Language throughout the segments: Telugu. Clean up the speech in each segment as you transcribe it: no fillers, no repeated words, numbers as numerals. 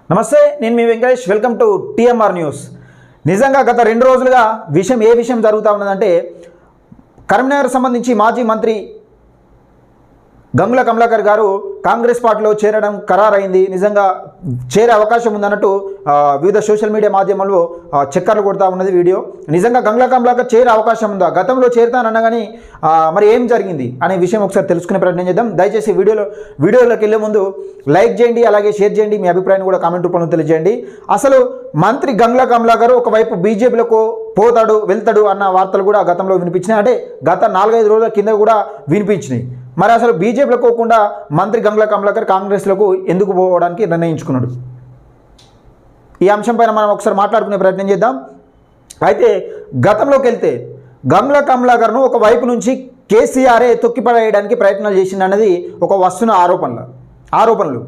నమస్తే, నేను మీ Venkatesh. Welcome to TMR news. నిజంగా గత 2 రోజులుగా ఏ విషయం జరుగుతూ ఉన్నదంటే, కరీంనగర్ సంబంధించి మాజీ మంత్రి గంగుల కమలాకర్ గారు కాంగ్రెస్ పార్టీలో చేరడం ఖరారైంది. నిజంగా చేరే అవకాశం ఉందన్నట్టు వివిధ సోషల్ మీడియా మాధ్యమాల్లో చక్కర్లు కొడుతూ ఉన్నది వీడియో. నిజంగా గంగుల కమలాకర్ చేరే అవకాశం ఉందా, గతంలో చేరుతానన్నా కానీ మరి ఏం జరిగింది అనే విషయం ఒకసారి తెలుసుకునే ప్రయత్నం చేద్దాం. దయచేసి వీడియోలోకి వెళ్ళే ముందు లైక్ చేయండి, అలాగే షేర్ చేయండి, మీ అభిప్రాయాన్ని కూడా కామెంట్ రూపంలో తెలియజేయండి. అసలు మంత్రి గంగుల కమలాకర్ ఒకవైపు బీజేపీలకు వెళ్తాడు అన్న వార్తలు కూడా గతంలో వినిపించినాయి. అంటే గత 4-5 రోజుల కింద కూడా వినిపించినాయి. మరి అసలు బీజేపీలో పోకుండా మంత్రి గంగుల కమలాకర్ కాంగ్రెస్లకు ఎందుకు పోవడానికి నిర్ణయించుకున్నాడు? ఈ అంశంపైన మనం ఒకసారి మాట్లాడుకునే ప్రయత్నం చేద్దాం. అయితే గతంలోకి వెళ్తే గంగుల కమలాకర్ను ఒక వైపు నుంచి కేసీఆరే తొక్కిపడేయడానికి ప్రయత్నాలు చేసిందన్నది ఒక వస్తున్న ఆరోపణలు.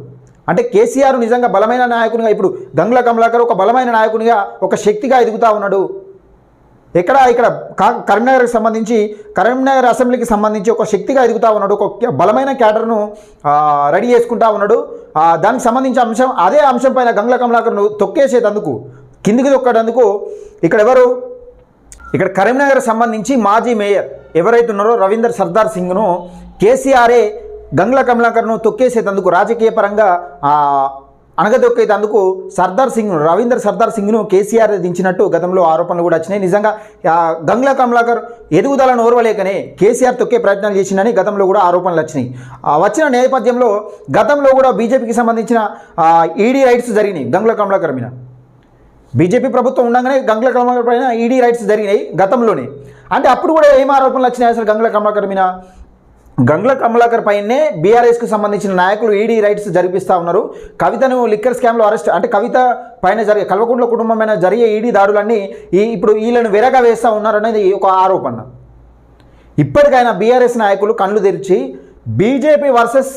అంటే కేసీఆర్ నిజంగా బలమైన నాయకునిగా, ఇప్పుడు గంగుల కమలాకర్ ఒక బలమైన నాయకునిగా, ఒక శక్తిగా ఎదుగుతూ ఉన్నాడు. ఇక్కడ కరీంనగర్కి సంబంధించి, కరీంనగర్ అసెంబ్లీకి సంబంధించి ఒక శక్తిగా ఎదుగుతూ ఉన్నాడు, ఒక బలమైన క్యాడర్ను రెడీ చేసుకుంటా ఉన్నాడు. దానికి సంబంధించిన అదే అంశం పైన గంగుల కమలాకర్ను తొక్కేసేటందుకు, కిందికి తొక్కడందుకు ఇక్కడ కరీంనగర్ సంబంధించి మాజీ మేయర్ ఎవరైతే ఉన్నారో రవీందర్ సర్దార్ సింగ్ను కేసీఆరే గంగుల కమలాకర్ను తొక్కేసేటందుకు, రాజకీయ పరంగా అనగదొక్కేందుకు రవీందర్ సర్దార్ సింగ్ను కేసీఆర్ దించినట్టు గతంలో ఆరోపణలు కూడా వచ్చినాయి. నిజంగా గంగుల కమలాకర్ ఎదుగుదలను ఓర్వలేకనే కేసీఆర్ తొక్కే ప్రయత్నాలు చేసిందని గతంలో కూడా ఆరోపణలు వచ్చినాయి. వచ్చిన నేపథ్యంలో గతంలో కూడా బీజేపీకి సంబంధించిన ఈడీ రైట్స్ జరిగినాయి గంగుల కమలాకర్ మీద. బీజేపీ ప్రభుత్వం ఉండగానే గంగుల కమలాకర్ పైన ఈడీ రైట్స్ జరిగినాయి గతంలోనే. అంటే అప్పుడు కూడా ఏం ఆరోపణలు వచ్చినాయి అసలు గంగుల కమలాకర్ మీద? గంగుల కమలాకర్ పైనే బీఆర్ఎస్కి సంబంధించిన నాయకులు ఈడీ రైట్స్ జరిపిస్తూ ఉన్నారు. కవితను లిక్కర్ స్కామ్లో అరెస్ట్, అంటే కవిత పైన కల్వకుంట్ల కుటుంబం పైన జరిగే ఈడీ దాడులన్నీ ఇప్పుడు వీళ్ళను వెరగా వేస్తూ ఉన్నారనేది ఒక ఆరోపణ. ఇప్పటికైనా బీఆర్ఎస్ నాయకులు కళ్ళు తెరిచి బీజేపీ వర్సెస్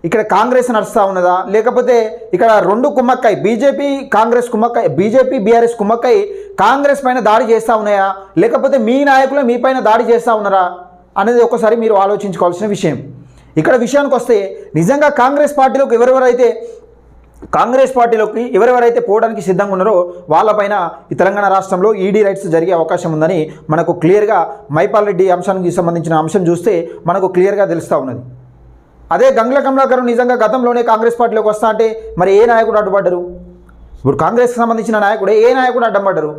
ఇక్కడ కాంగ్రెస్ నడుస్తూ ఉన్నదా, లేకపోతే ఇక్కడ రెండు కుమ్మక్కై బీజేపీ బీఆర్ఎస్ కుమ్మక్కై కాంగ్రెస్ పైన దాడి చేస్తూ ఉన్నాయా, లేకపోతే మీ నాయకులు మీ పైన దాడి చేస్తూ ఉన్నారా అనేది ఒకసారి మీరు ఆలోచించుకోవాల్సిన విషయం. ఇక్కడ విషయానికి వస్తే నిజంగా కాంగ్రెస్ పార్టీలోకి ఎవరెవరైతే పోవడానికి సిద్ధంగా ఉన్నారో వాళ్ళపైన ఈ తెలంగాణ రాష్ట్రంలో ఈడీ రైట్స్ జరిగే అవకాశం ఉందని మనకు క్లియర్గా మైపాల్ రెడ్డి అంశానికి సంబంధించిన అంశం చూస్తే మనకు క్లియర్గా తెలుస్తూ ఉన్నది. అదే గంగుల కమలాకర్ నిజంగా గతంలోనే కాంగ్రెస్ పార్టీలోకి వస్తా అంటే మరి ఏ నాయకుడు అడ్డుపడ్డారు? ఇప్పుడు కాంగ్రెస్కి సంబంధించిన నాయకుడు ఏ నాయకుడు అడ్డం పడ్డారు?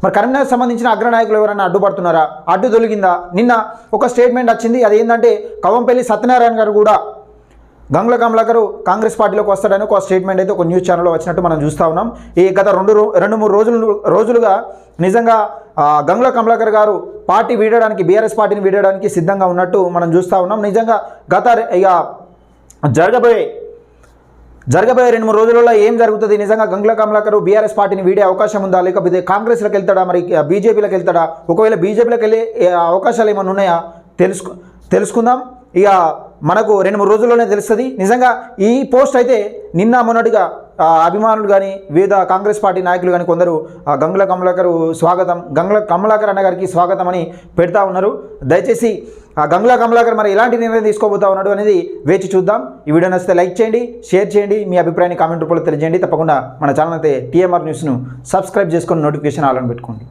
మరి కరీంనగర్ సంబంధించిన అగ్రనాయకులు ఎవరైనా అడ్డుపడుతున్నారా? అడ్డు తొలగిందా? నిన్న ఒక స్టేట్మెంట్ వచ్చింది. అదేంటంటే కవంపల్లి సత్యనారాయణ గారు కూడా గంగుల కమలాకర్ కాంగ్రెస్ పార్టీలోకి వస్తాడని ఒక స్టేట్మెంట్ అయితే ఒక న్యూస్ ఛానల్లో వచ్చినట్టు మనం చూస్తూ ఉన్నాం. ఈ గత 2-3 రోజులుగా నిజంగా గంగుల కమలాకర్ గారు బీఆర్ఎస్ పార్టీని వీడడానికి సిద్ధంగా ఉన్నట్టు మనం చూస్తూ ఉన్నాం. నిజంగా జరగబోయే 2-3 రోజులలో ఏం జరుగుతుంది? నిజంగా గంగుల కమలాకర్ బీఆర్ఎస్ పార్టీని వీడే అవకాశం ఉందా, లేకపోతే కాంగ్రెస్లోకి వెళ్తాడా, మరి బీజేపీలోకి వెళ్తాడా? ఒకవేళ బీజేపీలోకి వెళ్ళే అవకాశాలు ఏమైనా ఉన్నాయా తెలుసుకుందాం. ఇక మనకు 2-3 రోజుల్లోనే తెలుస్తుంది. నిజంగా ఈ పోస్ట్ అయితే నిన్న మొన్నటిగా అభిమానులు కానీ వివిధ కాంగ్రెస్ పార్టీ నాయకులు కానీ కొందరు గంగుల కమలాకర్ అన్న గారికి స్వాగతం అని పెడతా ఉన్నారు. దయచేసి గంగుల కమలాకర్ మరి ఎలాంటి నిర్ణయం తీసుకోబోతా ఉన్నాడు అనేది వేచి చూద్దాం. ఈ వీడియో నచ్చితే లైక్ చేయండి, షేర్ చేయండి, మీ అభిప్రాయాన్ని కామెంట్ రూపంలో తెలియజేయండి. తప్పకుండా మన ఛానల్ అయితే టీఎంఆర్ న్యూస్ను సబ్స్క్రైబ్ చేసుకొని నోటిఫికేషన్ ఆన్ పెట్టుకోండి.